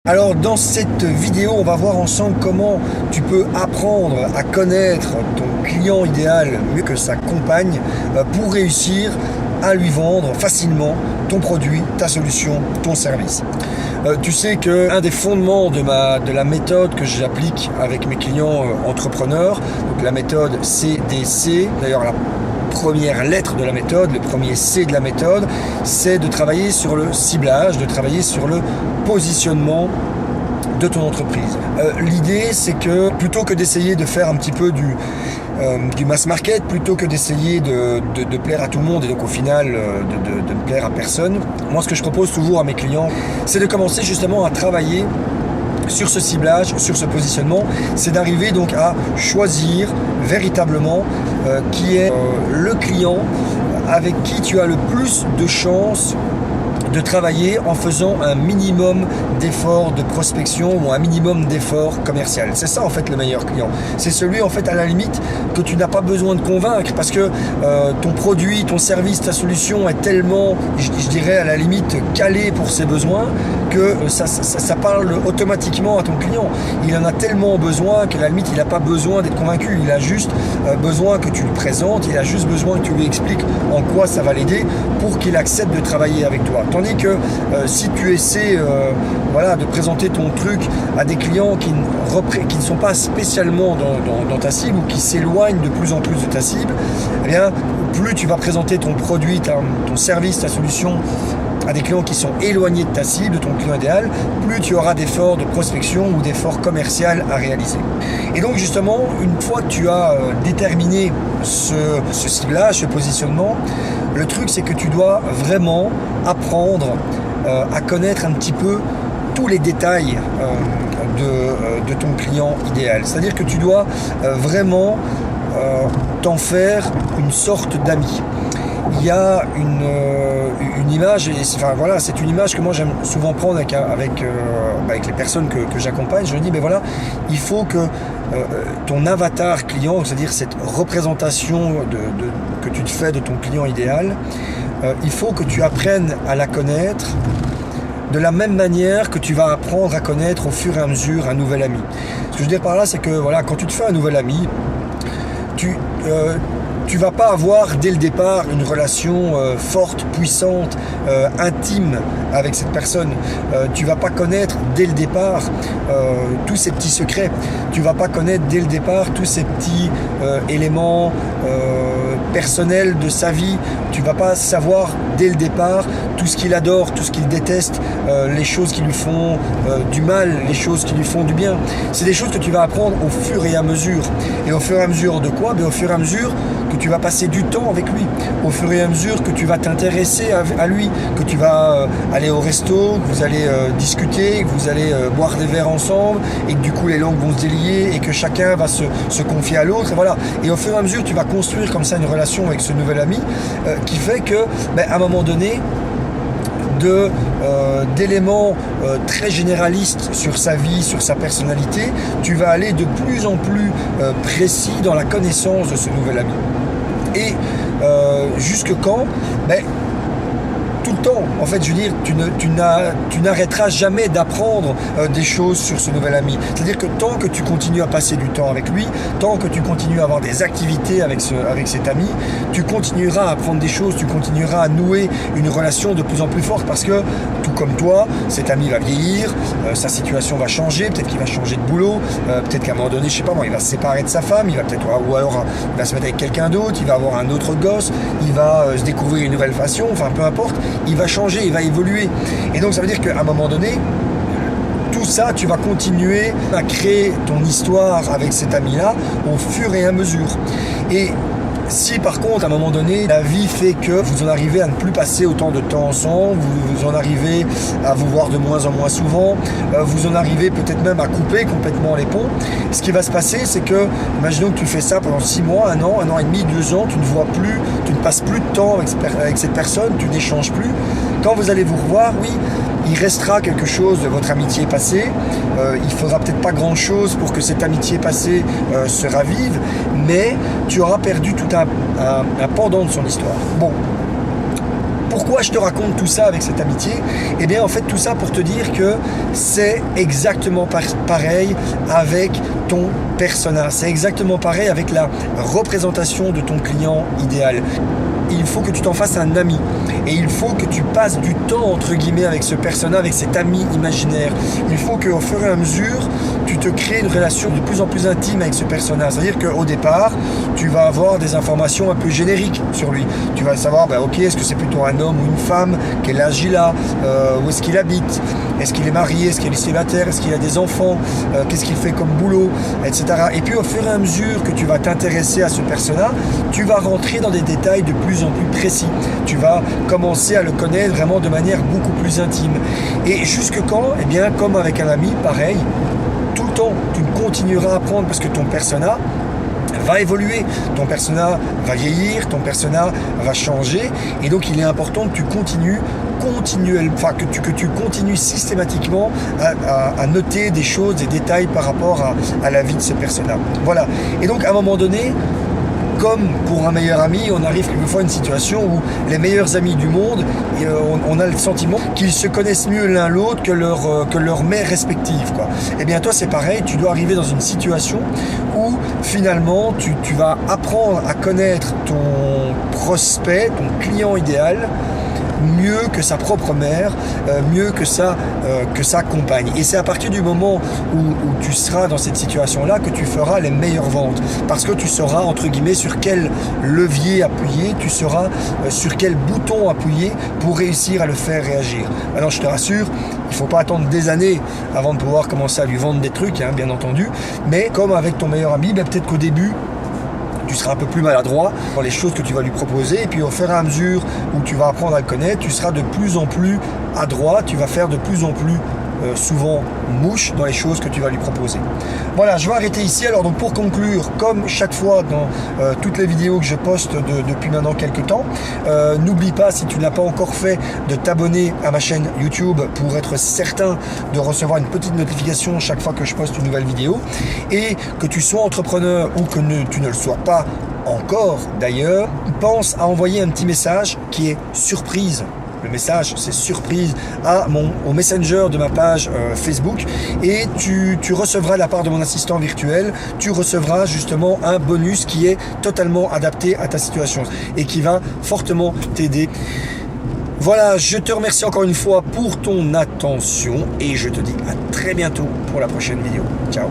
Alors dans cette vidéo, on va voir ensemble comment tu peux apprendre à connaître ton client idéal mieux que sa compagne pour réussir à lui vendre facilement ton produit, ta solution, ton service. Tu sais qu'un des fondements de la méthode que j'applique avec mes clients entrepreneurs, donc la méthode CDC, d'ailleurs la première lettre de la méthode, le premier C de la méthode, c'est de travailler sur le ciblage, de travailler sur le positionnement de ton entreprise. L'idée, c'est que plutôt que d'essayer de faire un petit peu du mass market, plutôt que d'essayer de plaire à tout le monde et donc au final de ne plaire à personne, moi ce que je propose toujours à mes clients, c'est de commencer justement à travailler sur ce ciblage, sur ce positionnement, c'est d'arriver donc à choisir véritablement qui est le client avec qui tu as le plus de chances de travailler en faisant un minimum d'efforts de prospection ou un minimum d'efforts commercial. C'est ça en fait le meilleur client. C'est celui en fait à la limite que tu n'as pas besoin de convaincre parce que ton produit, ton service, ta solution est tellement, je dirais à la limite calé pour ses besoins que ça parle automatiquement à ton client. Il en a tellement besoin qu'à la limite il n'a pas besoin d'être convaincu. Il a juste besoin que tu lui présentes, il a juste besoin que tu lui expliques en quoi ça va l'aider pour qu'il accepte de travailler avec toi. Tandis que si tu essaies de présenter ton truc à des clients qui ne sont pas spécialement dans ta cible ou qui s'éloignent de plus en plus de ta cible, eh bien, plus tu vas présenter ton produit, ton service, ta solution à des clients qui sont éloignés de ta cible, de ton client idéal, plus tu auras d'efforts de prospection ou d'efforts commerciaux à réaliser. Et donc justement, une fois que tu as déterminé ce ciblage, ce positionnement, le truc c'est que tu dois vraiment apprendre à connaître un petit peu tous les détails de ton client idéal. C'est-à-dire que tu dois vraiment t'en faire une sorte d'ami. Il y a une image, c'est une image que moi j'aime souvent prendre avec les personnes que j'accompagne. Je dis, il faut que ton avatar client, c'est-à-dire cette représentation que tu te fais de ton client idéal, il faut que tu apprennes à la connaître de la même manière que tu vas apprendre à connaître au fur et à mesure un nouvel ami. Ce que je veux dire par là, c'est que quand tu te fais un nouvel ami, tu vas pas avoir dès le départ une relation forte, puissante, intime avec cette personne. Tu vas pas connaître dès le départ tous ces petits secrets. Tu vas pas connaître dès le départ tous ces petits éléments personnels de sa vie. Tu vas pas savoir dès le départ tout ce qu'il adore, tout ce qu'il déteste, les choses qui lui font du mal, les choses qui lui font du bien. C'est des choses que tu vas apprendre au fur et à mesure. Et au fur et à mesure de quoi ? Au fur et à mesure que tu vas passer du temps avec lui, au fur et à mesure que tu vas t'intéresser à lui, que tu vas aller au resto, que vous allez discuter, que vous allez boire des verres ensemble et que du coup les langues vont se délier et que chacun va se confier à l'autre. Et au fur et à mesure, tu vas construire comme ça une relation avec ce nouvel ami qui fait que, à un moment donné, d'éléments très généralistes sur sa vie, sur sa personnalité, tu vas aller de plus en plus précis dans la connaissance de ce nouvel ami. Et jusque quand tout le temps, en fait, je veux dire, tu n'arrêteras jamais d'apprendre des choses sur ce nouvel ami. C'est-à-dire que tant que tu continues à passer du temps avec lui, tant que tu continues à avoir des activités avec cet ami, tu continueras à apprendre des choses, tu continueras à nouer une relation de plus en plus forte parce que, tout comme toi, cet ami va vieillir, sa situation va changer, peut-être qu'il va changer de boulot, peut-être qu'à un moment donné, je sais pas moi, il va se séparer de sa femme, ou alors il va se mettre avec quelqu'un d'autre, il va avoir un autre gosse, il va se découvrir une nouvelle façon, enfin peu importe. Il va changer, il va évoluer. Et donc ça veut dire qu'à un moment donné, tout ça, tu vas continuer à créer ton histoire avec cet ami-là au fur et à mesure. Et si par contre, à un moment donné, la vie fait que vous en arrivez à ne plus passer autant de temps ensemble, vous en arrivez à vous voir de moins en moins souvent, vous en arrivez peut-être même à couper complètement les ponts, ce qui va se passer, c'est que, imaginons que tu fais ça pendant 6 mois, 1 an et demi, 2 ans, tu ne vois plus, tu ne passes plus de temps avec cette personne, tu n'échanges plus. Quand vous allez vous revoir, oui, il restera quelque chose de votre amitié passée, il faudra peut-être pas grand-chose pour que cette amitié passée se ravive, mais tu auras perdu tout un pendant de son histoire. Bon, Pourquoi je te raconte tout ça avec cette amitié? Eh bien en fait tout ça pour te dire que c'est exactement pareil avec ton persona, c'est exactement pareil avec la représentation de ton client idéal. Il faut que tu t'en fasses un ami et il faut que tu passes du temps entre guillemets avec ce persona, avec cet ami imaginaire. Il faut qu'au fur et à mesure tu te crées une relation de plus en plus intime avec ce persona. C'est-à-dire qu'au départ tu vas avoir des informations un peu génériques sur lui. Tu vas savoir ok, est-ce que c'est plutôt un homme ou une femme, quel âge il a, où est-ce qu'il habite, est-ce qu'il est marié, est-ce qu'il est célibataire, est-ce qu'il a des enfants, qu'est-ce qu'il fait comme boulot, etc. Et puis au fur et à mesure que tu vas t'intéresser à ce persona, tu vas rentrer dans des détails de plus en plus précis. Tu vas commencer à le connaître vraiment de manière beaucoup plus intime. Et jusque quand? Eh bien, comme avec un ami, pareil, tout le temps, tu continueras à apprendre parce que ton persona va évoluer, ton persona va vieillir, ton persona va changer, et donc il est important que tu continues systématiquement à noter des choses, des détails par rapport à la vie de ce persona. Voilà. Et donc à un moment donné, comme pour un meilleur ami, on arrive quelquefois à une situation où les meilleurs amis du monde, on a le sentiment qu'ils se connaissent mieux l'un l'autre que leur mère respective, quoi. Et bien toi c'est pareil, tu dois arriver dans une situation où finalement tu vas apprendre à connaître ton prospect, ton client idéal, mieux que sa propre mère, mieux que sa compagne. Et c'est à partir du moment où tu seras dans cette situation-là que tu feras les meilleures ventes. Parce que tu sauras, entre guillemets, sur quel levier appuyer, tu sauras sur quel bouton appuyer pour réussir à le faire réagir. Alors je te rassure, il ne faut pas attendre des années avant de pouvoir commencer à lui vendre des trucs, hein, bien entendu. Mais comme avec ton meilleur ami, peut-être qu'au début, tu seras un peu plus maladroit dans les choses que tu vas lui proposer, et puis au fur et à mesure où tu vas apprendre à le connaître, tu seras de plus en plus adroit, tu vas faire de plus en plus souvent mouche dans les choses que tu vas lui proposer. Voilà, je vais arrêter ici. Alors donc pour conclure, comme chaque fois dans toutes les vidéos que je poste depuis maintenant quelques temps, n'oublie pas, si tu ne l'as pas encore fait, de t'abonner à ma chaîne YouTube pour être certain de recevoir une petite notification chaque fois que je poste une nouvelle vidéo. Et que tu sois entrepreneur ou que tu ne le sois pas encore d'ailleurs, pense à envoyer un petit message qui est surprise. Le message, c'est surprise au Messenger de ma page Facebook, et tu recevras de la part de mon assistant virtuel, tu recevras justement un bonus qui est totalement adapté à ta situation et qui va fortement t'aider. Voilà, je te remercie encore une fois pour ton attention et je te dis à très bientôt pour la prochaine vidéo. Ciao.